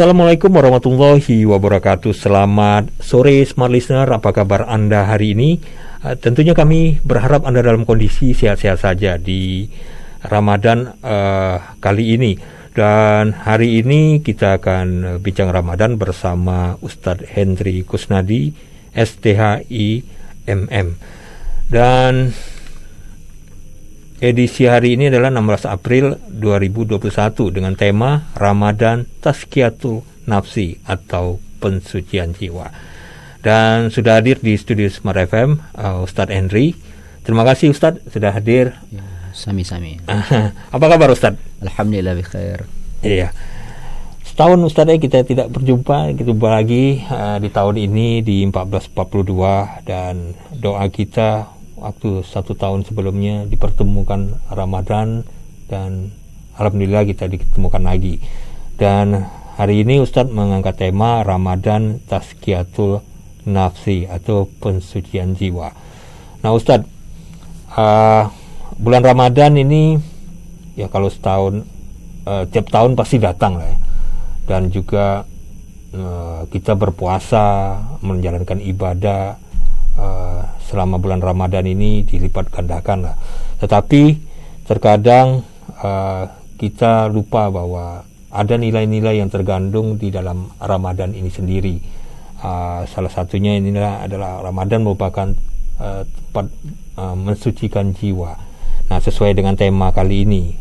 Assalamualaikum warahmatullahi wabarakatuh. Selamat sore Smart Listener, apa kabar Anda hari ini? Tentunya kami berharap Anda dalam kondisi sehat-sehat saja di Ramadan kali ini. Dan hari ini kita akan bincang Ramadan bersama Ustadz Hendry Kusnadi, STHI MM. Dan edisi hari ini adalah 16 April 2021 dengan tema Ramadan Tazkiyatul Nafsi atau pensucian jiwa. Dan sudah hadir di studio Smart FM Ustadz Hendry. Terima kasih Ustadz sudah hadir. Ya, sami-sami. Apa kabar Ustadz? Alhamdulillah bikhair. Iya. Setahun Ustadz kita tidak berjumpa lagi di tahun ini di 1442, dan doa kita waktu 1 tahun sebelumnya dipertemukan Ramadan, dan alhamdulillah kita ditemukan lagi. Dan hari ini Ustadz mengangkat tema Ramadan Tazkiyatul Nafsi atau pensucian jiwa. Nah Ustadz, bulan Ramadan ini ya kalau setahun tiap tahun pasti datang lah ya. Dan juga kita berpuasa, menjalankan ibadah selama bulan Ramadan ini dilipat gandakan lah. Tetapi terkadang kita lupa bahwa ada nilai-nilai yang tergandung di dalam Ramadan ini sendiri. Salah satunya adalah Ramadan merupakan tempat mensucikan jiwa. Nah, sesuai dengan tema kali ini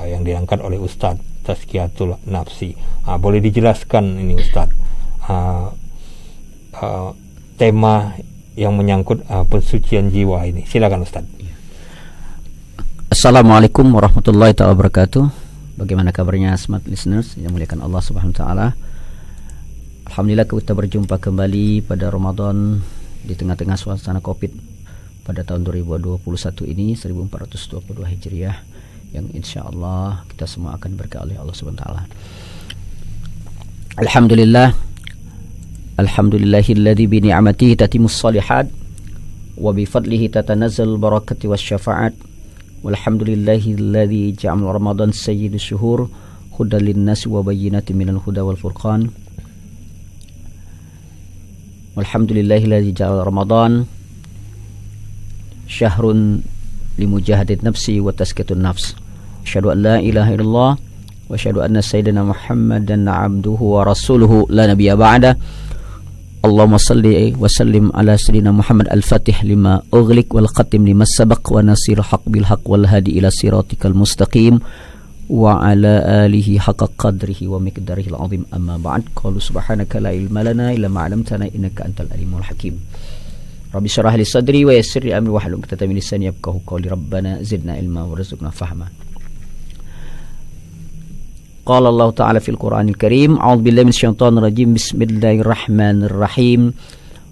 yang diangkat oleh Ustadz, Tazkiyatul Nafsi. Boleh dijelaskan ini Ustadz, tema yang menyangkut pensucian jiwa ini. Silakan Ustaz. Assalamualaikum warahmatullahi wabarakatuh. Bagaimana kabarnya Smart Listeners yang muliakan Allah Subhanahu wa taala. Alhamdulillah kita berjumpa kembali pada Ramadan di tengah-tengah suasana Covid pada tahun 2021 ini, 1422 Hijriah, yang insyaallah kita semua akan berkah oleh Allah Subhanahu wa taala. Alhamdulillahilladzi bi ni'matihi tatimmus shalihat wa bi fadlihi tatanazzalul barakati wasyafa'at. Walhamdulillahilladzi ja'ala Ramadan sayyidus syuhur hudan lin-nasi wa bayyinatin minal huda wal furqan. Walhamdulillahilladzi ja'ala Ramadan syahrun limujahadatin nafsi wa tazkiyatun nafs. Asyhadu an la ilaha illallah wa asyhadu anna sayyidina Muhammadan abduhu wa rasuluhu la nabiyya ba'da. Allahumma salli wa sallim ala sayyidina Muhammad al-Fatih lima ughliq wal khatim lima sabaq wa nasir haq bil haq wal hadi ila siratikal mustaqim wa ala alihi haqqa qadrihi wa miqdarihi al-azim. Amma ba'd. Qalu subhanaka la ilma lana illa ma 'allamtana innaka antal alimul hakim. Rabbi shrah li sadri wa yassir li amri wahlul 'uqdatam min lisani yafqahu qawli. Rabbana zidna ilma warzuqna fahma. Qala Allah Ta'ala fil Qur'anil Karim, a'udzu billahi minasyaitonir rajim, bismillahirrahmanirrahim.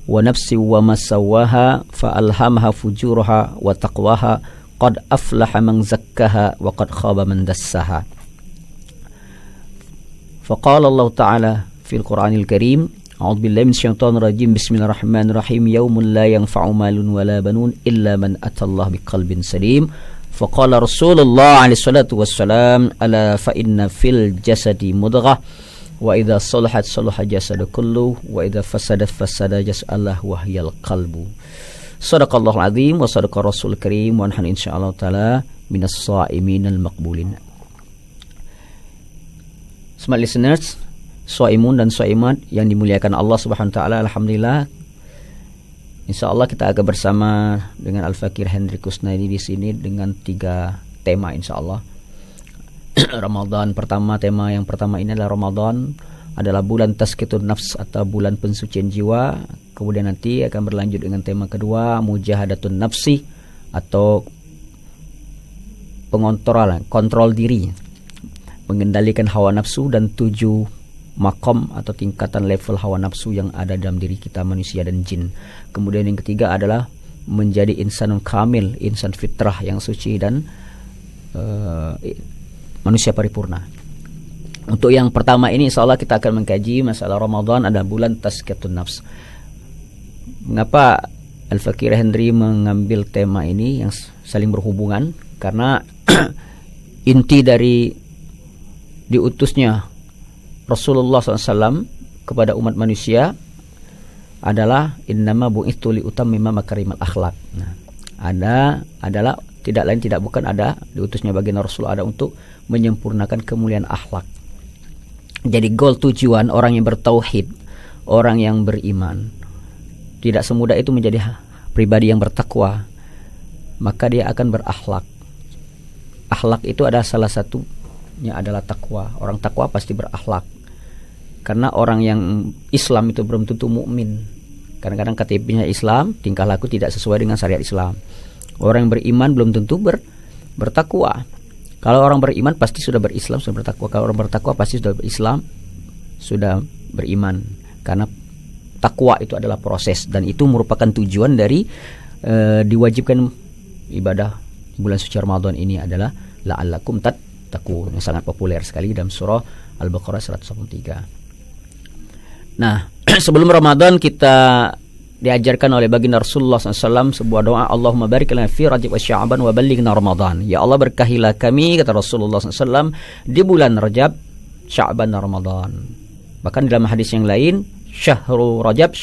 Wa nafsin wa ma sawwaha fa alhamaha fujuraha wa taqwaha qad aflaha man zakkaha wa qad khaba man dassaha. Fa qala Allah Ta'ala fil Qur'anil Karim, a'udzu billahi minasyaitonir rajim, bismillahirrahmanirrahim, yaumun la yanfa'u malun wala banun illa man atallaha biqalbin salim. Faqala Rasulullah alaihi salatu wassalam, ala fa inna fil jasadi mudghah wa idza salahat salaha jasadu kullu wa idza fasadat fasada jasalah wa hiyal qalbu. Shadaqallahul azim wa shadaqa rasul karim wa nahnu insyaallah taala minas shaiminal maqbulin. Smart listeners, shaimun dan shaimat yang dimuliakan Allah Subhanahu wa taala, alhamdulillah insyaallah kita akan bersama dengan Al-Fakir Hendry Kusnadi di sini dengan 3 tema insyaallah. Ramadan pertama, tema yang pertama ini adalah Ramadan adalah bulan tazkiyatun nafs atau bulan pensucian jiwa. Kemudian nanti akan berlanjut dengan tema kedua, mujahadatun nafsi atau pengontrolan, kontrol diri, mengendalikan hawa nafsu dan 7 makom atau tingkatan level hawa nafsu yang ada dalam diri kita manusia dan jin. Kemudian yang ketiga adalah menjadi insan kamil, insan fitrah yang suci dan manusia paripurna. Untuk yang pertama ini insyaallah kita akan mengkaji masalah Ramadan adalah bulan tazkiyatun nafs. Mengapa Al-Fakir Hendry mengambil tema ini yang saling berhubungan? Karena inti dari diutusnya Rasulullah SAW kepada umat manusia adalah innama bu'itsu li utammima makarimal akhlak. Nah, adalah tidak lain tidak bukan ada diutusnya baginda Rasul ada untuk menyempurnakan kemuliaan akhlak. Jadi goal tujuan orang yang bertauhid, orang yang beriman, tidak semudah itu menjadi pribadi yang bertakwa, maka dia akan berakhlak. Akhlak itu adalah salah satunya adalah takwa. Orang takwa pasti berakhlak. Karena orang yang Islam itu belum tentu mukmin. Kadang-kadang KTP-nya Islam, tingkah laku tidak sesuai dengan syariat Islam. Orang yang beriman belum tentu bertakwa. Kalau orang beriman pasti sudah berislam, sudah bertakwa. Kalau orang bertakwa pasti sudah berislam, sudah beriman. Karena takwa itu adalah proses dan itu merupakan tujuan dari diwajibkan ibadah bulan suci Ramadan ini adalah la'allakum tattaqun, yang sangat populer sekali dalam surah Al-Baqarah 183. Nah, sebelum Ramadan kita diajarkan oleh baginda Rasulullah SAW sebuah doa, Allahumma barik lana fi Rajab wa Sya'ban wa ballighna Ramadan. Ya Allah, berkahilah kami, kata Rasulullah SAW, di bulan Rajab, Sya'ban dan Ramadan. Bahkan dalam hadis yang lain, syahru Rajab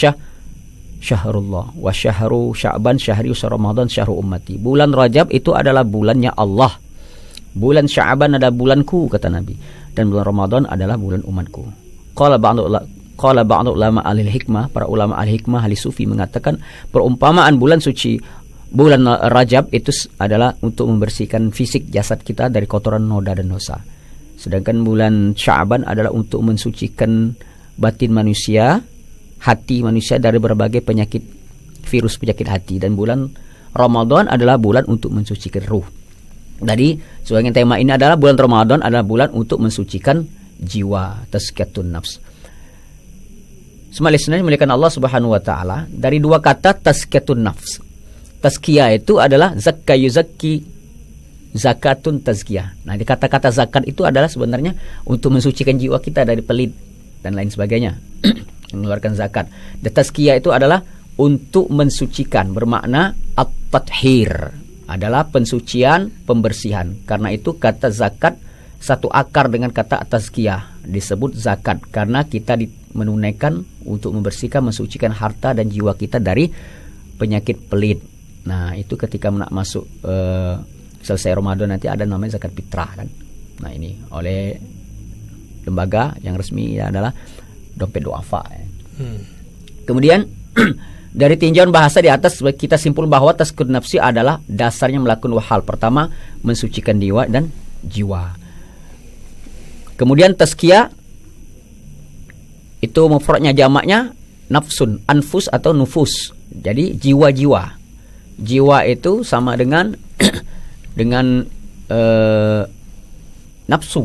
syahrullah wa syahru Sya'ban syahri wa Ramadan syahru ummati. Bulan Rajab itu adalah bulannya Allah. Bulan Sya'ban adalah bulanku, kata Nabi. Dan bulan Ramadan adalah bulan umatku. Qala ba'du ulama ahli hikmah, para ulama ahli hikmah, ahli sufi mengatakan perumpamaan bulan suci bulan Rajab itu adalah untuk membersihkan fisik jasad kita dari kotoran noda dan dosa. Sedangkan bulan Sya'ban adalah untuk mensucikan batin manusia, hati manusia dari berbagai penyakit, virus penyakit hati. Dan bulan Ramadan adalah bulan untuk mensucikan ruh. Jadi sebagian tema ini adalah bulan Ramadan adalah bulan untuk mensucikan jiwa, tazkiyatun nafs. Semua listener dimuliakan Allah Subhanahu wa taala, dari dua kata tazkiyatun nafs. Tazkiyah itu adalah zakka yuzakki, zakatun tazkiyah. Nah, di kata-kata zakat itu adalah sebenarnya untuk mensucikan jiwa kita dari pelit dan lain sebagainya. Mengeluarkan zakat. Dan tazkiyah itu adalah untuk mensucikan, bermakna at-tathhir, adalah pensucian, pembersihan. Karena itu kata zakat satu akar dengan kata tazkiyah, disebut zakat karena kita menunaikan untuk membersihkan, mensucikan harta dan jiwa kita dari penyakit pelit. Nah, itu ketika nak masuk selesai Ramadan nanti ada namanya zakat fitrah kan. Nah, ini oleh lembaga yang resmi adalah dompet duafa. Kemudian dari tinjauan bahasa di atas kita simpul bahwa tazkiyatun nafsi adalah dasarnya melakukan hal. Pertama, mensucikan jiwa dan jiwa. Kemudian tazkiyah itu mufradnya, jamaknya nafsun, anfus atau nufus. Jadi jiwa-jiwa. Jiwa itu sama dengan nafsu.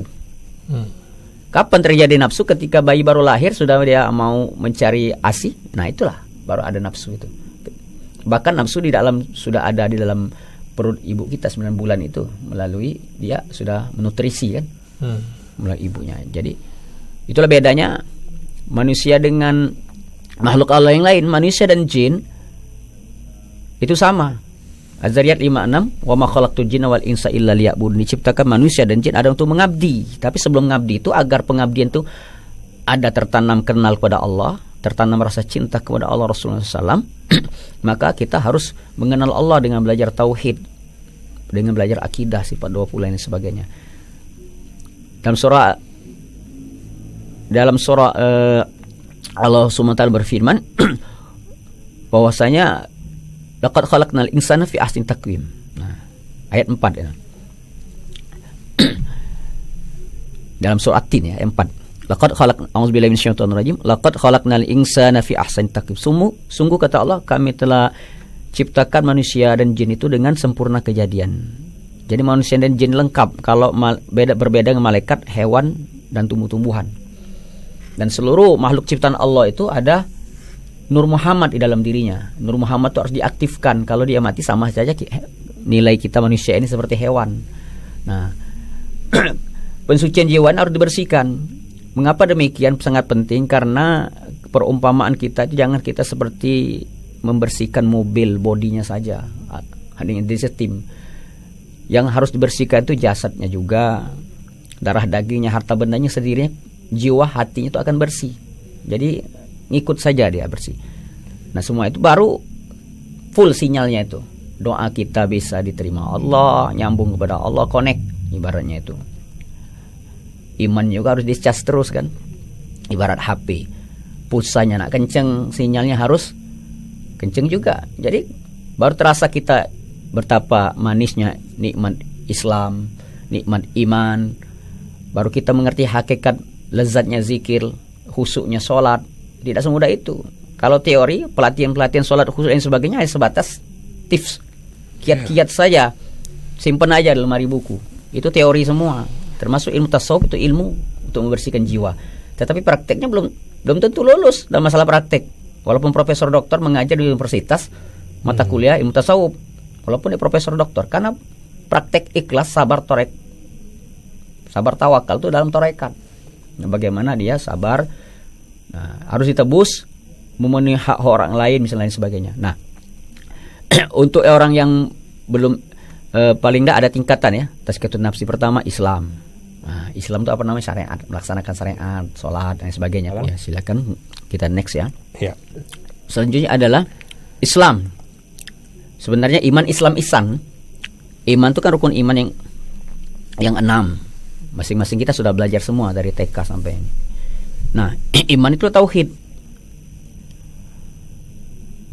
Kapan terjadi nafsu? Ketika bayi baru lahir sudah dia mau mencari ASI. Nah, itulah baru ada nafsu itu. Bahkan nafsu sudah ada di dalam perut ibu kita 9 bulan itu, melalui dia sudah menutrisi kan. Melalui ibunya. Jadi itulah bedanya manusia dengan makhluk Allah yang lain. Manusia dan jin itu sama. Az-Zariyat 56, wa ma khalaqtul jinna wal insa illa liya'budun. Diciptakan manusia dan jin ada untuk mengabdi. Tapi sebelum mengabdi itu, agar pengabdian itu ada tertanam kenal kepada Allah, tertanam rasa cinta kepada Allah Rasulullah SAW, maka kita harus mengenal Allah dengan belajar tauhid, dengan belajar akidah, sifat 20 dan sebagainya. Dalam surah Allah SWT berfirman bahwasanya laqad khalaqnal insana fi ahsani taqwim. Nah, ayat 4 ya. Dalam surah At-Tin ya, ayat 4. A'udzubillahi minasyaitonir rajim. Laqad khalaqnal insana fi ahsani taqwim. Sungguh kata Allah, kami telah ciptakan manusia dan jin itu dengan sempurna kejadian. Jadi manusia dan jin lengkap. Kalau berbeda dengan malaikat, hewan dan tumbuh-tumbuhan. Dan seluruh makhluk ciptaan Allah itu ada Nur Muhammad di dalam dirinya. Nur Muhammad itu harus diaktifkan. Kalau dia mati sama saja nilai kita manusia ini seperti hewan. Nah, pensucian jiwa harus dibersihkan. Mengapa demikian? Sangat penting karena perumpamaan kita itu jangan kita seperti membersihkan mobil bodinya saja. Hanya di setim. Yang harus dibersihkan itu jasadnya juga, darah dagingnya, harta bendanya sendirinya jiwa hatinya itu akan bersih. Jadi ngikut saja dia bersih. Nah semua itu baru full sinyalnya itu. Doa kita bisa diterima Allah, nyambung kepada Allah, connect ibaratnya itu. Iman juga harus dicas terus kan. Ibarat HP. Pulsanya nak kenceng, sinyalnya harus kenceng juga. Jadi baru terasa kita betapa manisnya nikmat Islam, nikmat iman. Baru kita mengerti hakikat lezatnya zikir, khusyuknya sholat. Tidak semudah itu. Kalau teori, pelatihan-pelatihan sholat, khusyuk dan sebagainya hanya sebatas tips, kiat-kiat saja. Simpen aja dalam lemari buku. Itu teori semua. Termasuk ilmu tasawuf itu ilmu untuk membersihkan jiwa. Tetapi prakteknya belum tentu lulus dalam masalah praktek. Walaupun profesor doktor mengajar di universitas mata kuliah ilmu tasawuf, walaupun dia profesor doktor, karena praktek ikhlas, sabar tawakal itu dalam torekat. Nah, bagaimana dia sabar, harus ditebus, memenuhi hak orang lain misalnya dan sebagainya. Nah, untuk orang yang belum paling tidak ada tingkatan ya, tazkiyatun nafsi. Pertama Islam. Nah, Islam itu apa namanya? Syariat, melaksanakan syariat, sholat dan sebagainya. Ya, silakan kita next ya. Ya. Selanjutnya adalah Islam. Sebenarnya iman, Islam, ihsan. Iman itu kan rukun iman yang 6. Masing-masing kita sudah belajar semua dari TK sampai ini. Nah, iman itu tauhid.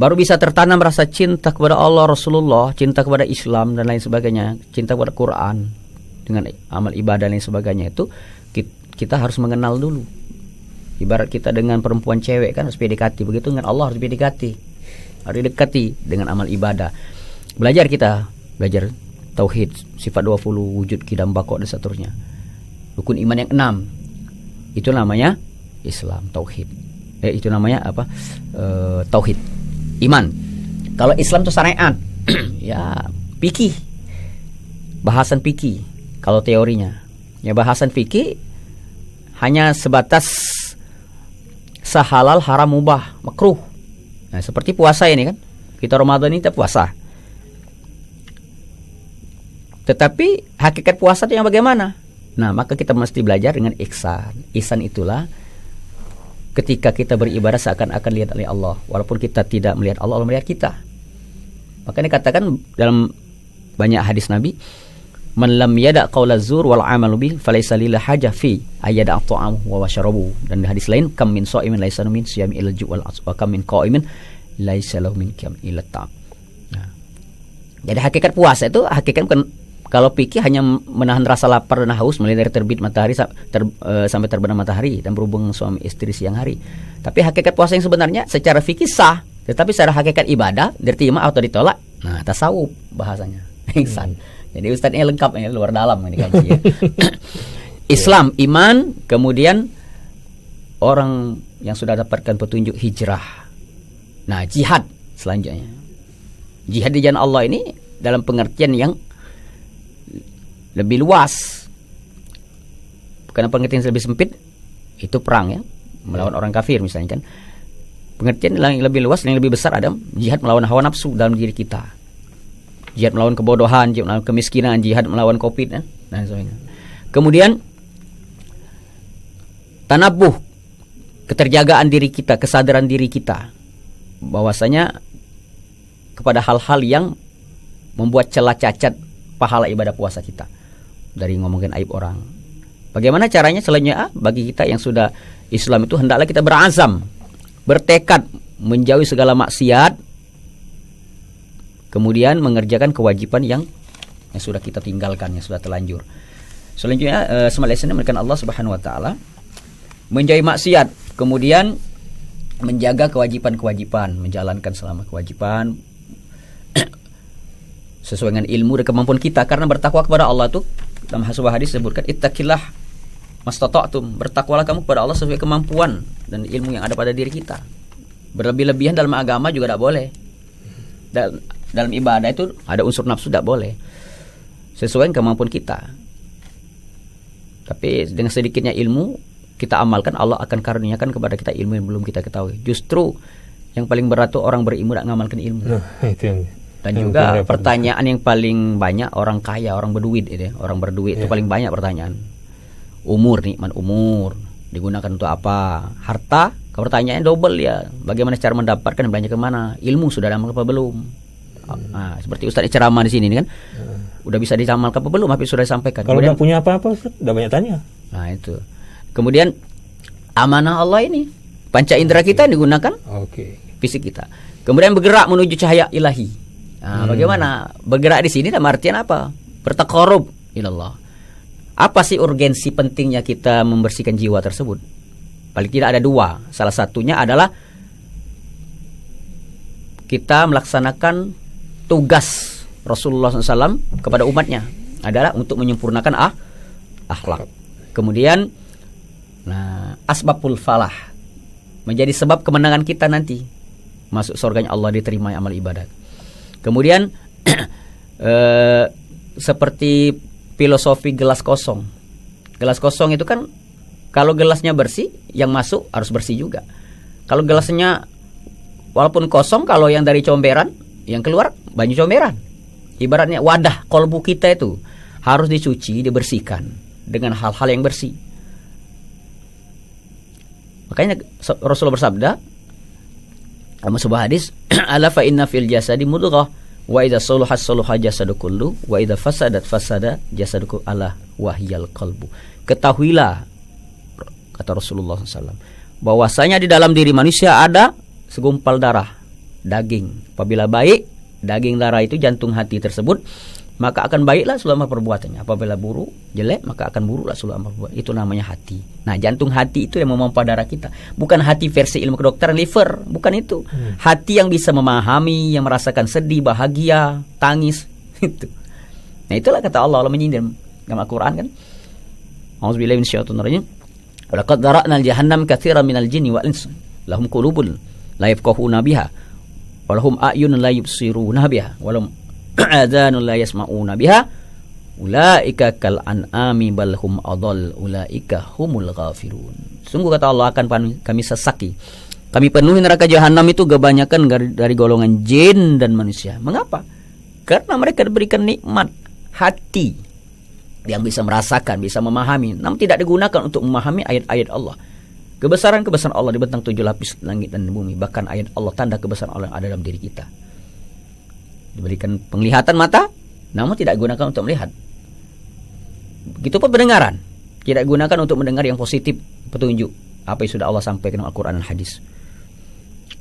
Baru bisa tertanam rasa cinta kepada Allah, Rasulullah, cinta kepada Islam dan lain sebagainya, cinta kepada Quran dengan amal ibadah dan lain sebagainya. Itu kita harus mengenal dulu. Ibarat kita dengan perempuan cewek kan harus PDKT, begitu dengan Allah harus PDKT. Harus didekati dengan amal ibadah. Belajar tauhid, sifat 20, wujud, qidam, baqo dan seterusnya. Rukun iman yang 6. Itu namanya Islam, tauhid. Itu namanya apa? Tauhid. Iman. Kalau Islam itu syariat. Ya, fikih. Bahasan fikih. Kalau teorinya. Ya bahasan fikih hanya sebatas sehalal, haram, mubah, makruh. Nah, seperti puasa ini kan. Kita Ramadan ini kita puasa. Tetapi hakikat puasa itu yang bagaimana? Nah, maka kita mesti belajar dengan ihsan. Ihsan itulah ketika kita beribadah seakan-akan lihat oleh Allah. Walaupun kita tidak melihat Allah, Allah melihat kita. Makanya katakan dalam banyak hadis Nabi, man lam yada' qaula zur wal 'amalu bih falaysa lillahi hajah fi ayyada' ta'amu wa washrabu. Dan di hadis lain, kam min sha'imin laisa min siyami illa ju' wal 'asr wa kam min qa'imin laisa lahu min qiyam illa ta'. Nah, jadi hakikat puasa itu hakikat bukan kalau fikih hanya menahan rasa lapar dan haus mulai dari terbit matahari sampai terbenam matahari dan berhubung suami istri siang hari. Tapi hakikat puasa yang sebenarnya secara fikih sah, tetapi secara hakikat ibadah diterima atau ditolak. Nah, tasawuf bahasanya. Ihsan. Jadi ustadznya lengkap ini, luar dalam ini kaji ya. Islam, iman, kemudian orang yang sudah dapatkan petunjuk hijrah. Nah, jihad selanjutnya. Jihad di jalan Allah ini dalam pengertian yang lebih luas. Karena pengertian yang lebih sempit itu perang ya, melawan orang kafir misalnya kan. Pengertian yang lebih luas, yang lebih besar ada jihad melawan hawa nafsu dalam diri kita. Jihad melawan kebodohan, jihad melawan kemiskinan, jihad melawan Covid ya. Nah, sebagainya. Kemudian tanabuh, keterjagaan diri kita, kesadaran diri kita bahwasanya kepada hal-hal yang membuat celah cacat pahala ibadah puasa kita, dari ngomongin aib orang. Bagaimana caranya? Selanjutnya bagi kita yang sudah Islam itu hendaklah kita berazam, bertekad menjauhi segala maksiat, kemudian mengerjakan kewajiban yang sudah kita tinggalkan, yang sudah terlanjur. Selanjutnya semalasan memberikan Allah Subhanahu wa taala, menjauhi maksiat, kemudian menjaga kewajiban-kewajiban, menjalankan selama kewajiban sesuai dengan ilmu dan kemampuan kita. Karena bertakwa kepada Allah itu dalam sebuah hadis disebutkan, ittaqillah mastata'tum, bertakwalah kamu kepada Allah sesuai kemampuan dan ilmu yang ada pada diri kita. Berlebih-lebihan dalam agama juga tidak boleh. Dalam ibadah itu ada unsur nafsu, tidak boleh. Sesuai kemampuan kita. Tapi dengan sedikitnya ilmu kita amalkan, Allah akan karuniakan kepada kita ilmu yang belum kita ketahui. Justru yang paling berat itu orang berilmu tidak mengamalkan ilmu. Nah, itu yang dan juga pertanyaan yang paling banyak orang kaya, orang berduit itu, orang berduit itu paling banyak pertanyaan. Umur, nikmat umur. Digunakan untuk apa? Harta? Pertanyaannya double ya. Bagaimana cara mendapatkan, belanja kemana? Ilmu sudah diamalkan apa belum? Nah, seperti Ustaz ceramah di sini kan, udah bisa diamalkan apa belum? Tapi sudah disampaikan. Kalau udah punya apa-apa, Ustaz, udah banyak tanya. Nah itu. Kemudian amanah Allah ini, panca indera kita digunakan, fisik kita. Kemudian bergerak menuju cahaya ilahi. Nah, bagaimana bergerak di sini? Dalam artian apa? Bertaqarrub ilallah. Apa sih urgensi pentingnya kita membersihkan jiwa tersebut? Paling tidak ada dua. Salah satunya adalah kita melaksanakan tugas Rasulullah SAW kepada umatnya adalah untuk menyempurnakan akhlak. Kemudian, asbabul falah, menjadi sebab kemenangan kita nanti masuk surganya Allah, diterima amal ibadat. Kemudian seperti filosofi gelas kosong. Gelas kosong itu kan, kalau gelasnya bersih, yang masuk harus bersih juga. Kalau gelasnya walaupun kosong, kalau yang dari comberan, yang keluar banyak comberan. Ibaratnya wadah kolbu kita itu harus dicuci, dibersihkan dengan hal-hal yang bersih. Makanya Rasulullah bersabda dalam sebuah hadis, ala fa inna fil jasadi mudghah wa idza salahat salaha jasadu kullu wa idza fasadat fasada jasadu ala wahyal qalbu. Ketahuilah, kata Rasulullah SAW, bahwasanya di dalam diri manusia ada segumpal darah, daging. Apabila baik, daging darah itu jantung hati tersebut, maka akan baiklah selama perbuatannya. Apabila buruk, jelek, maka akan buruklah selama perbuatan. Itu namanya hati. Nah, jantung hati itu yang memompa darah kita. Bukan hati versi ilmu kedokteran liver, bukan itu. Hati yang bisa memahami, yang merasakan sedih, bahagia, tangis, itu. Nah, itulah kata Allah menyindir dalam Al-Qur'an kan. A'udzubillahi minasyaitonir rajim. Walaqad dara'na al-jahannam katsiran minal jinni wal ins. Lahum qulubun la yafqahuna biha wa lahum a'yunun la yubsiruna biha wa lahum adhanun la yasma'una biha ulaika kal an'ami bal hum adall ulaika humul ghafirun. Sungguh kata Allah, akan kami sesaki, kami penuhi neraka jahanam itu kebanyakan dari golongan jin dan manusia. Mengapa? Karena mereka diberikan nikmat hati yang bisa merasakan, bisa memahami, namun tidak digunakan untuk memahami ayat-ayat Allah. Kebesaran-kebesaran Allah dibentang 7 lapis langit dan bumi. Bahkan ayat Allah, tanda kebesaran Allah yang ada dalam diri kita. Diberikan penglihatan mata, namun tidak digunakan untuk melihat. Begitupun pendengaran, tidak digunakan untuk mendengar yang positif, petunjuk apa yang sudah Allah sampaikan dalam Al-Quran dan hadis,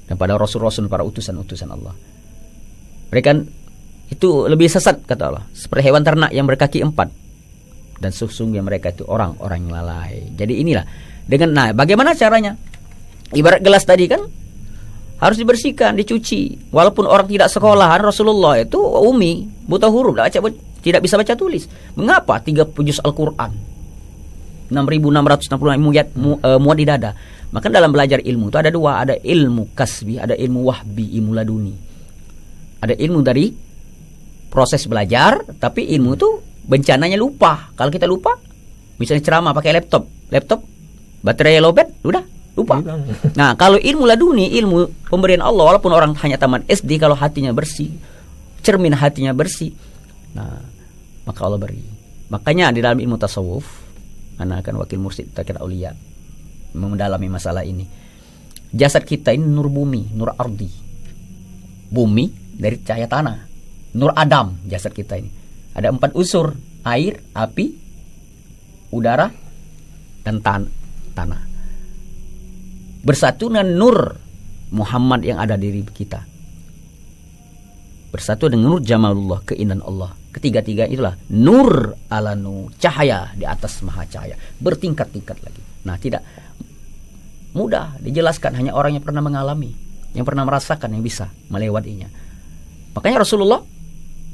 dan pada rasul-rasul, para utusan-utusan Allah. Mereka itu lebih sesat, kata Allah, seperti hewan ternak yang berkaki 4. Dan sesungguhnya mereka itu orang-orang yang lalai. Jadi inilah dengan, bagaimana caranya? Ibarat gelas tadi kan, harus dibersihkan, dicuci. Walaupun orang tidak sekolah, Rasulullah itu umi, buta huruf, tidak bisa baca tulis. Mengapa 30 juz Al-Quran, 6.666 muat di dada? Maka dalam belajar ilmu itu ada dua, ada ilmu kasbi, ada ilmu wahbi, ilmu laduni. Ada ilmu dari proses belajar, tapi ilmu itu bencananya lupa. Kalau kita lupa, misalnya ceramah pakai laptop baterai lowbat, udah lupa. Nah, kalau ilmu laduni, ilmu pemberian Allah, walaupun orang hanya tamat SD, kalau hatinya bersih, cermin hatinya bersih, nah, maka Allah beri. Makanya di dalam ilmu tasawuf, anak akan wakil mursyid takir aulia mendalami masalah ini. Jasad kita ini nur bumi, nur ardi. Bumi dari cahaya tanah, nur Adam jasad kita ini. Ada 4 unsur, air, api, udara, dan tanah. Bersatu dengan nur Muhammad yang ada di diri kita. Bersatu dengan nur Jamalullah, keindahan Allah. Ketiga-tiga itulah nur ala nur, cahaya di atas maha cahaya. Bertingkat-tingkat lagi. Nah, tidak mudah dijelaskan, hanya orang yang pernah mengalami, yang pernah merasakan, yang bisa melewatinya. Makanya Rasulullah,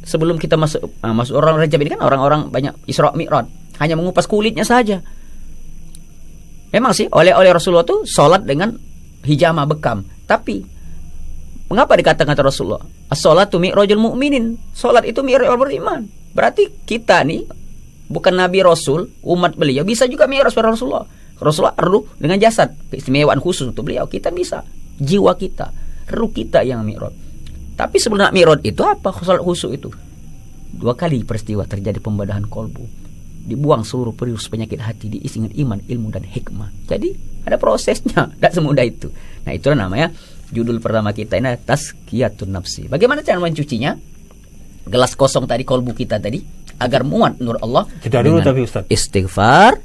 sebelum kita masuk orang Rajab ini kan, orang-orang banyak Isra Mi'raj, hanya mengupas kulitnya saja. Memang sih oleh Rasulullah tuh sholat dengan hijama bekam. Tapi mengapa dikatakan kata Rasulullah, as-sholatu mi'rajul mu'minin, sholat itu mi'raj orang beriman. Berarti kita nih bukan Nabi Rasul, umat beliau bisa juga mi'raj pada Rasulullah. Rasulullah ruh dengan jasad, keistimewaan khusus untuk beliau. Kita bisa, jiwa kita, ruh kita yang mi'raj. Tapi sebelum mi'raj itu apa? Salat khusyuk itu 2 kali peristiwa terjadi pembedahan kolbu. dibuang seluruh virus penyakit hati, diisi dengan iman, ilmu dan hikmah. Jadi ada prosesnya, tidak semudah itu. Nah, itulah namanya judul pertama kita ini, Tazkiyatun Nafsi. Bagaimana cara mencucinya? Gelas kosong tadi, kolbu kita tadi, agar muat nur Allah. Jeda dulu tapi Ustaz. Istighfar.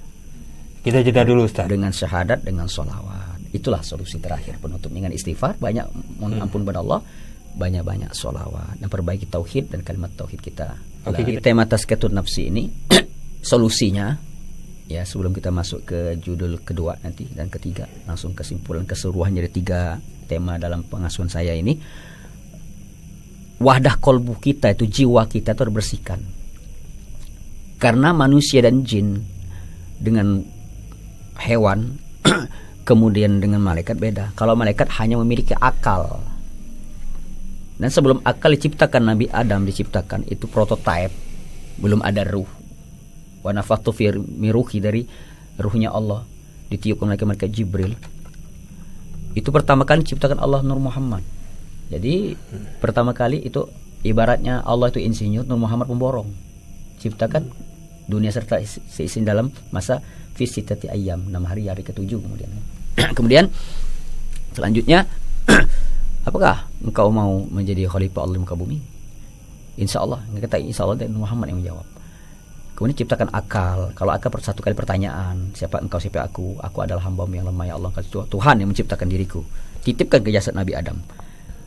Kita jeda dulu Ustaz. Dengan syahadat, dengan sholawat. Itulah solusi terakhir penutup. Dengan istighfar, banyak mohon ampun kepada Allah, banyak-banyak sholawat, dan perbaiki tauhid dan kalimat tauhid kita. Oke, tema Tazkiyatun Nafsi ini solusinya, ya sebelum kita masuk ke judul kedua nanti dan ketiga, langsung kesimpulan keseluruhan dari 3 tema dalam pengasuhan saya ini. Wadah kolbu kita itu, jiwa kita itu harus bersihkan. Karena manusia dan jin dengan hewan kemudian dengan malaikat beda. Kalau malaikat hanya memiliki akal, dan sebelum akal diciptakan, Nabi Adam diciptakan, itu prototipe, belum ada ruh. Wa nafakhtu fi ruhi, dari ruhnya Allah ditiup oleh malaikat Jibril. Itu pertama kali diciptakan Allah Nur Muhammad. Jadi pertama kali itu ibaratnya Allah itu insinyur, Nur Muhammad pemborong. Ciptakan dunia serta seisi dalam masa fisitati ayam, 6 hari, hari ke-7 kemudian. Kemudian selanjutnya apakah engkau mau menjadi khalifah Allah di muka bumi? Insya Allah. Kata insya Allah, dan Muhammad yang menjawab. Kemudian ciptakan akal. Kalau akal satu kali pertanyaan, siapa engkau, siapa aku? Aku adalah hamba-Mu yang lemah, ya Allah. Tuhan yang menciptakan diriku. Titipkan ke jasad Nabi Adam.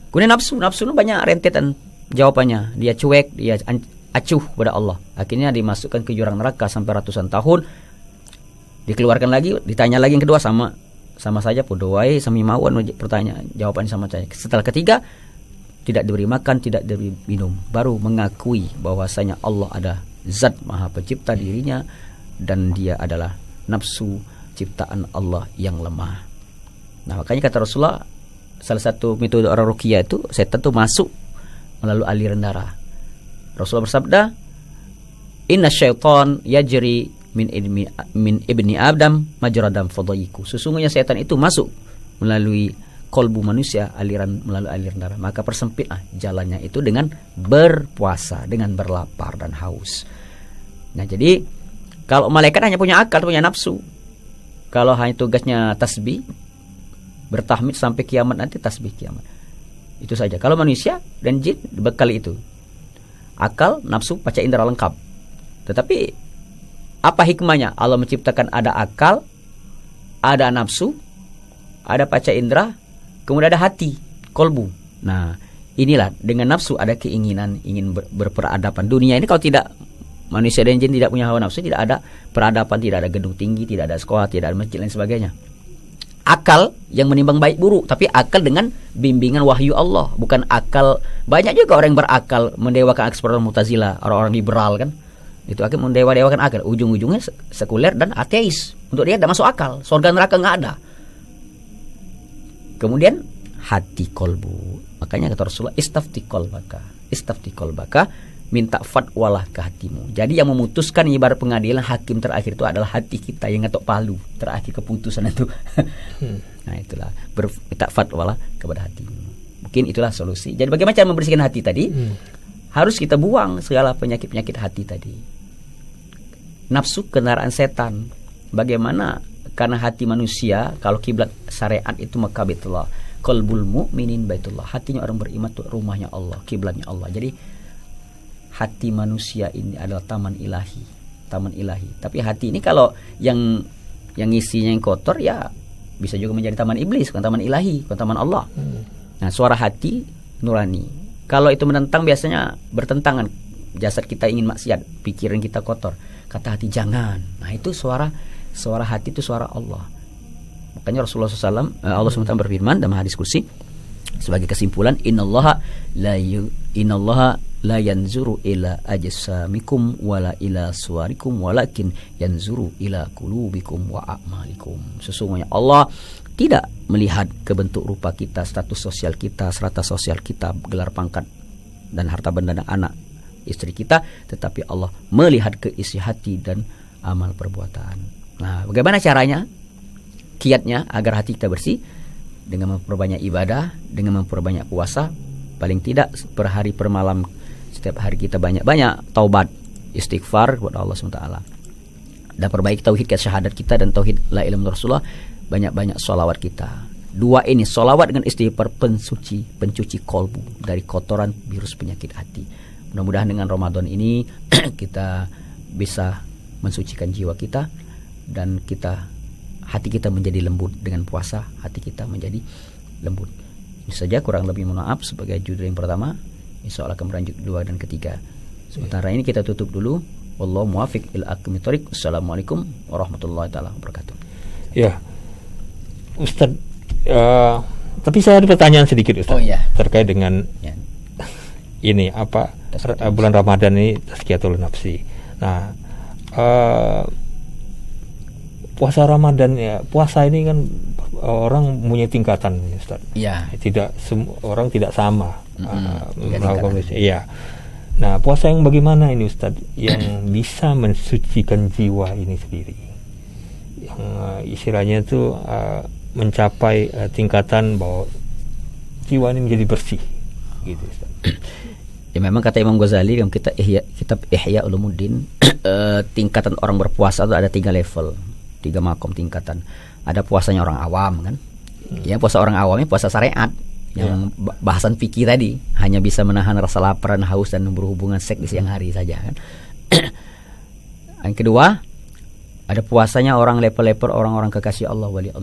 Kemudian nafsu itu banyak rentetan jawabannya. Dia cuek, dia acuh kepada Allah. Akhirnya dimasukkan ke jurang neraka sampai ratusan tahun. Dikeluarkan lagi, ditanya lagi yang kedua, sama saja podowai sami mawon pertanyaan, jawabannya sama saja. Setelah ketiga, tidak diberi makan, tidak diberi minum, baru mengakui bahwasanya Allah ada Zat Maha Pencipta dirinya, dan dia adalah nafsu ciptaan Allah yang lemah. Nah, makanya kata Rasulullah, salah satu metode orang ruqyah itu setan itu masuk melalui aliran darah. Rasulullah bersabda, "Inna syaitan yajri min ibni Adam majradam fadaiku." Sesungguhnya setan itu masuk melalui kolbu manusia, melalui aliran darah. Maka persempitlah jalannya itu dengan berpuasa, dengan berlapar dan haus. Nah, jadi kalau malaikat hanya punya akal, punya nafsu. Kalau hanya tugasnya tasbih, bertahmid sampai kiamat nanti, tasbih kiamat. Itu saja. Kalau manusia dan jin dibekali itu. Akal, nafsu, panca indera lengkap. Tetapi apa hikmahnya Allah menciptakan ada akal, ada nafsu, ada panca indera, kemudian ada hati, kolbu. Nah, inilah dengan nafsu ada keinginan ingin berperadaban. Dunia ini kalau tidak, manusia dan jin tidak punya hawa nafsu, tidak ada peradaban, tidak ada gedung tinggi, tidak ada sekolah, tidak ada masjid dan sebagainya. Akal yang menimbang baik buruk, tapi akal dengan bimbingan wahyu Allah, bukan akal. Banyak juga orang yang berakal mendewakan eksperimen Mu'tazilah, orang-orang liberal kan. Itu akan mendewakan akal, ujung-ujungnya sekuler dan ateis. Untuk dia tidak masuk akal, surga neraka nggak ada. Kemudian hati kolbu. Makanya kata Rasulullah, istafti kolbaka, minta fatwalah ke hatimu. Jadi yang memutuskan ibarat pengadilan, hakim terakhir itu adalah hati kita yang ngetok palu terakhir keputusan itu. Nah, itulah minta fatwalah kepada hatimu. Mungkin itulah solusi. Jadi bagaimana cara membersihkan hati tadi? Harus kita buang segala penyakit-penyakit hati tadi. Nafsu, kendaraan setan. Bagaimana? Karena hati manusia, kalau kiblat syariat itu Makkah Baitullah, qalbul mu'minin Baitullah. Hatinya orang beriman itu rumahnya Allah, kiblatnya Allah. Jadi hati manusia ini adalah taman ilahi. Tapi hati ini kalau yang isinya yang kotor, ya bisa juga menjadi taman iblis, bukan taman ilahi, bukan taman Allah. Nah, suara hati nurani. Kalau itu menentang, biasanya bertentangan. Jasad kita ingin maksiat, pikiran kita kotor. Kata hati jangan. Nah, itu suara hati itu suara Allah. Makanya Rasulullah SAW, Allah SWT berfirman dalam hadis kursi sebagai kesimpulan, innallaha la yanzuru ila ajsamikum wala ila suwarikum walakin yanzuru ila qulubikum wa a'malikum. Sesungguhnya Allah tidak melihat ke bentuk rupa kita, status sosial kita, strata sosial kita, gelar pangkat dan harta benda dan anak istri kita, tetapi Allah melihat ke isi hati dan amal perbuatan. Nah, bagaimana caranya? Kiatnya agar hati kita bersih, dengan memperbanyak ibadah, dengan memperbanyak puasa, paling tidak per hari per malam, setiap hari kita banyak-banyak taubat, istighfar kepada Allah SWT. dan perbaiki tauhid syahadat kita dan tauhid la ilaha illallah Rasulullah, banyak-banyak sholawat kita. Dua ini, sholawat dengan istighfar, pencuci kolbu dari kotoran virus penyakit hati. Mudah-mudahan dengan Ramadan ini kita bisa mensucikan jiwa kita dan hati kita menjadi lembut. Dengan puasa hati kita menjadi lembut. Ini saja, kurang lebih mohon maaf sebagai judul yang pertama. Insya Allah akan melanjut kedua dan ketiga. Sementara ini kita tutup dulu. Wallahu muwaffiq ila aqwamit thoriq. Assalamualaikum warahmatullahi taala wabarakatuh. Ya, Ustaz, tapi saya ada pertanyaan sedikit, Ustaz. Terkait dengan ini apa bulan Ramadan ini, tazkiyatun nafsi. Nah, puasa Ramadan ya, puasa ini kan orang punya tingkatan, Ustaz. Iya. Orang tidak sama melakukan puasa. Iya. Nah, puasa yang bagaimana ini, Ustaz, yang bisa mensucikan jiwa ini sendiri, yang istilahnya itu mencapai tingkatan bahwa jiwa ini menjadi bersih, gitu, Ustaz. Ya, memang kata Imam Ghazali dalam kitab Ihya Ulumuddin, tingkatan orang berpuasa itu ada 3 level, 3 makom tingkatan. Ada puasanya orang awam kan, ya puasa orang awam ini puasa syariat. Yang bahasan fikih tadi, hanya bisa menahan rasa lapar dan haus dan berhubungan seks di siang hari saja kan. Yang kedua, ada puasanya orang level-level orang-orang kekasih Allah, wali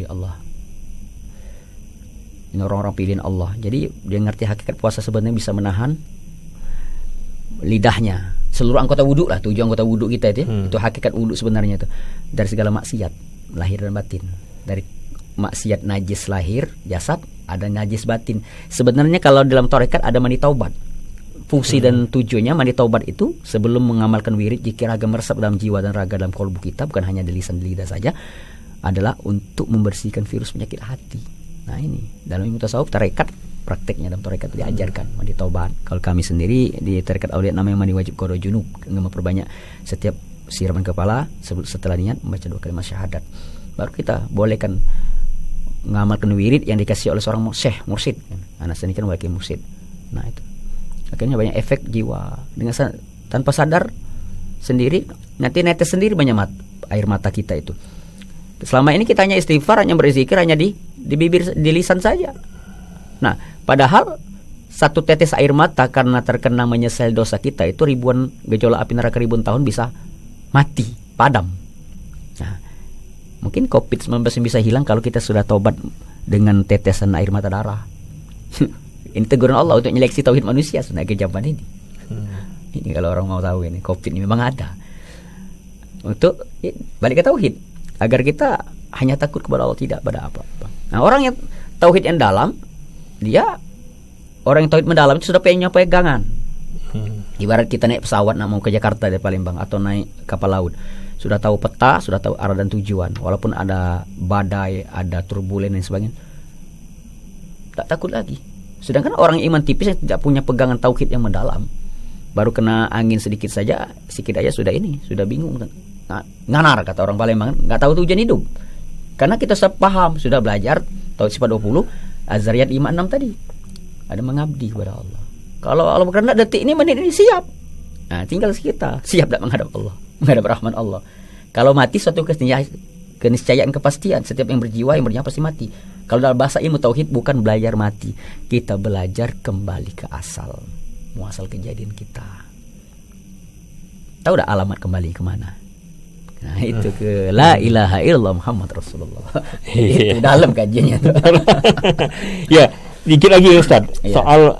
Allah. Ini orang-orang pilihan Allah. Jadi dia ngerti hakikat puasa sebenarnya bisa menahan lidahnya, seluruh anggota wudhu lah, 7 anggota wudhu kita itu, itu hakikat wudhu sebenarnya itu, dari segala maksiat lahir dan batin. Dari maksiat najis lahir jasad, ada najis batin. Sebenarnya kalau dalam tarekat ada mandi taubat. Fungsi dan tujuannya mandi taubat itu sebelum mengamalkan wirid, jika raga meresap dalam jiwa dan raga dalam kolbu kita, bukan hanya di lisan di lidah saja, adalah untuk membersihkan virus penyakit hati. Nah ini dalam ilmu tasawuf tarekat, prakteknya dalam tarekat diajarkan mandi taubat. Kalau kami sendiri di tarekat Auliya namanya mandi wajib qada junub, dengan memperbanyak setiap siraman kepala setelah niat membaca 2 kalimat syahadat. Baru kita bolehkan mengamalkan wirid yang dikasih oleh seorang syekh mursyid. Anak sini kan wakil mursyid. Nah itu akhirnya banyak efek jiwa, dengan tanpa sadar sendiri nanti netes sendiri banyak air mata kita itu. Selama ini kita hanya istighfar, hanya berzikir, hanya di bibir, di lisan saja. Nah padahal 1 tetes air mata karena terkena menyesal dosa kita itu ribuan gejolak api neraka ribuan tahun bisa mati, padam. Nah mungkin COVID-19 bisa hilang kalau kita sudah tobat dengan tetesan air mata darah. Ini teguran Allah untuk menyeleksi tauhid manusia sebenarnya ke zaman ini. Ini kalau orang mau tahu, ini COVID ini memang ada. Untuk balik ke tauhid, agar kita hanya takut kepada Allah, tidak pada apa-apa. Nah, orang yang tauhid yang dalam, orang yang tauhid mendalam itu sudah punya pegangan. Ibarat kita naik pesawat mau ke Jakarta dari Palembang atau naik kapal laut, sudah tahu peta, sudah tahu arah dan tujuan. Walaupun ada badai, ada turbulen dan sebagainya, tak takut lagi. Sedangkan orang iman tipis yang tidak punya pegangan tauhid yang mendalam, baru kena angin sedikit saja, sedikit aja sudah bingung. Nganar kata orang Palembang, nggak tahu tujuan hidup. Karena kita sudah paham, sudah belajar tauhid sifat 20, Az-Zariyat 56 tadi. Ada mengabdi kepada Allah. Kalau Allah berkehendak detik ini, menit ini siap. Nah, tinggal kita siap tak menghadap Allah, menghadap rahman Allah. Kalau mati suatu keniscayaan, kepastian. Setiap yang berjiwa, yang bernyawa pasti mati. Kalau dalam bahasa ilmu tauhid bukan belajar mati, kita belajar kembali ke asal, muasal kejadian kita. Tahu dah alamat kembali kemana? Nah itu ke la ilaha illallah Muhammad Rasulullah. Itu dalam kajiannya tuh. Ya, dikit lagi Ustaz, soal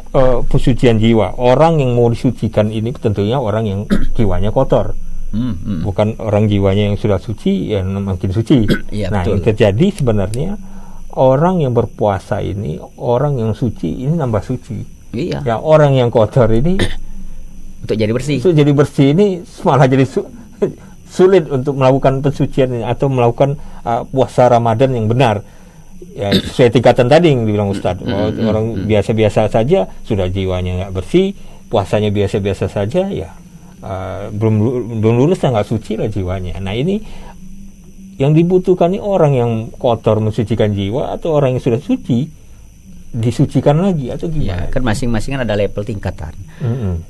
pensucian jiwa. Orang yang mau disucikan ini tentunya orang yang jiwanya kotor. Bukan orang jiwanya yang sudah suci yang makin suci. Nah, betul. Yang terjadi sebenarnya orang yang berpuasa ini, orang yang suci ini nambah suci. Iya. Ya, orang yang kotor ini untuk jadi bersih. Untuk jadi bersih ini malah jadi sulit untuk melakukan pensucian ini, atau melakukan puasa Ramadan yang benar. Ya, sesuai tingkatan tadi yang dibilang Ustadz. Orang biasa-biasa saja sudah jiwanya nggak bersih, puasanya biasa-biasa saja, ya belum lulus nggak suci lah jiwanya. Nah ini yang dibutuhkan ini orang yang kotor mensucikan jiwa, atau orang yang sudah suci disucikan lagi, atau gimana? Ya, kan masing-masing kan ada level tingkatan.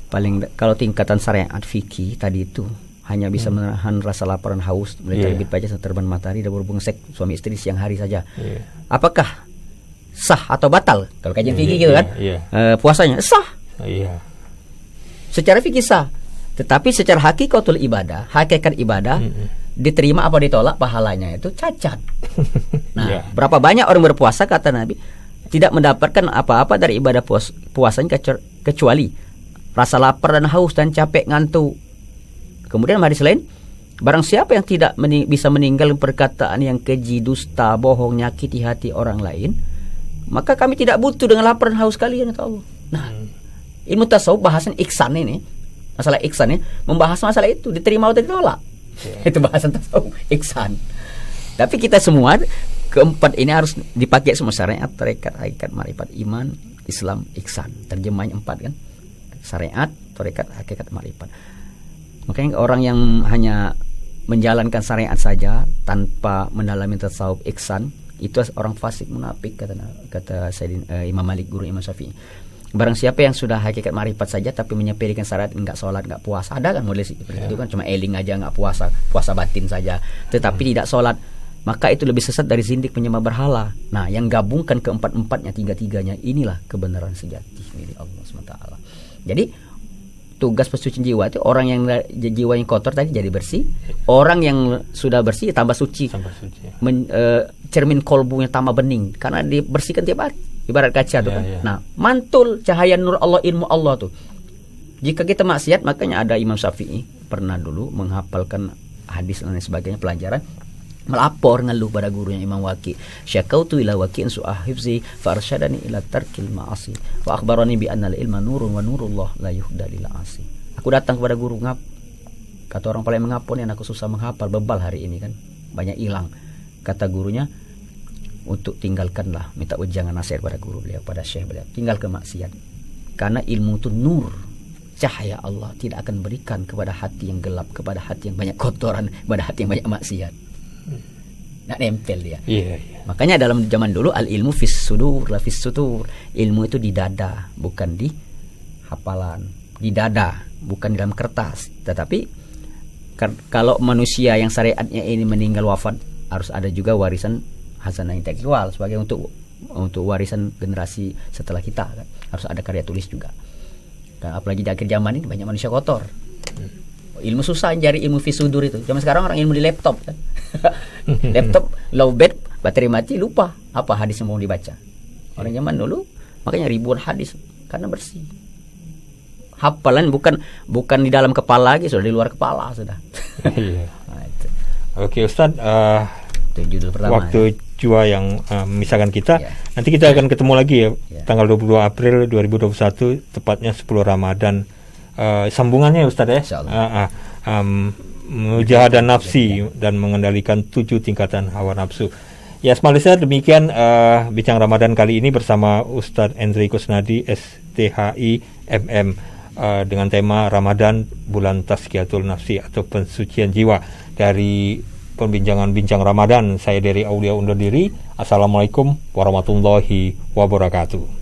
Paling kalau tingkatan syariat fikih tadi itu hanya bisa menahan rasa lapar dan haus melihat terbit fajar serta terbang matahari dan berhubung seks suami istri siang hari saja. Apakah sah atau batal? Kalau kajian fikih gitu kan, puasanya sah. Secara fikih sah, tetapi secara hakikat ibadah diterima apa ditolak pahalanya itu cacat. Nah, berapa banyak orang berpuasa kata Nabi tidak mendapatkan apa-apa dari ibadah puasanya kecuali rasa lapar dan haus dan capek ngantuk. Kemudian hadis lain, barang siapa yang tidak bisa meninggal perkataan yang keji, dusta, bohong, nyakiti hati orang lain, maka kami tidak butuh dengan lapar dan haus kalian, kata Allah. Nah, ilmu tasawuf bahasan ihsan ini, masalah ihsan ini membahas masalah itu, diterima atau ditolak. Itu bahasan tasawuf ihsan. Tapi kita semua keempat ini harus dipakai semua, syariat, tarekat, hakikat, ma'rifat, iman, Islam, ihsan. Terjemahnya 4 kan? Syariat, tarekat, hakikat, ma'rifat. Makanya orang yang hanya menjalankan syariat saja tanpa mendalami tasawuf ihsan itu orang fasik, munafik, kata Imam Malik, guru Imam Syafi'i. Barang siapa yang sudah hakikat ma'rifat saja tapi menyepelekan syariat, enggak sholat, enggak puasa, ada kan model itu kan, cuma eling aja, enggak puasa batin saja, tetapi tidak sholat, maka itu lebih sesat dari zindik penyembah berhala. Nah, yang gabungkan keempat-empatnya, tiga-tiganya, inilah kebenaran sejati milik Allah SWT. Jadi tugas pensucian jiwa itu orang yang jiwa yang kotor tadi jadi bersih, orang yang sudah bersih tambah suci, cermin kolbunya tambah bening karena dibersihkan tiap hari, ibarat kaca tuh kan. Nah, mantul cahaya nur Allah, ilmu Allah tuh. Jika kita maksiat, makanya ada Imam Syafi'i pernah dulu menghafalkan hadis dan lain sebagainya, pelajaran, melapor ngeluh pada gurunya Imam Waqi, syakautu ila waqi'in su'ah hifzi fa arsyadani ila tarkil ma'asi wa akhbarani bi anna al-ilma nurun wa nurullah la yuhda lil asi. Aku datang kepada guru, kata orang paling mengapun yang aku susah menghafal, bebal hari ini kan, banyak hilang. Kata gurunya, untuk tinggalkanlah, minta ujangan nasihat pada guru beliau, pada syekh beliau, tinggalkan maksiat, karena ilmu itu nur, cahaya Allah tidak akan berikan kepada hati yang gelap, kepada hati yang banyak kotoran, kepada hati yang banyak maksiat. Nggak nempel dia. Makanya dalam zaman dulu al ilmu fis sudur, la fis sutur. Ilmu itu di dada, bukan di hafalan. Di dada, bukan di dalam kertas. Tetapi kalau manusia yang syariatnya ini meninggal wafat, harus ada juga warisan hasanah intelektual sebagai untuk warisan generasi setelah kita kan. Harus ada karya tulis juga. Dan apalagi di akhir zaman ini banyak manusia kotor. Ilmu susah cari ilmu fisudur itu. Zaman sekarang orang ilmu di laptop kan. Laptop low bed, baterai mati, lupa apa hadis yang mau dibaca. Orang zaman dulu makanya ribuan hadis karena bersih. Hafalan bukan di dalam kepala lagi, sudah di luar kepala sudah. Nah, itu. Oke Ustaz, itu judul pertama. Waktu jua yang memisahkan kita. Nanti kita akan ketemu lagi ya. Tanggal 22 April 2021 tepatnya 10 Ramadan. Sambungannya Ustaz ya. Mujahadah nafsi dan mengendalikan 7 tingkatan hawa nafsu. Ya, Malaysia, demikian bincang Ramadan kali ini bersama Ustaz Endri Kusnadi STHI MM dengan tema Ramadan Bulan Tazkiyatul Nafsi atau pensucian jiwa. Dari pembincangan bincang Ramadan, saya dari Aulia undur diri. Assalamualaikum warahmatullahi wabarakatuh.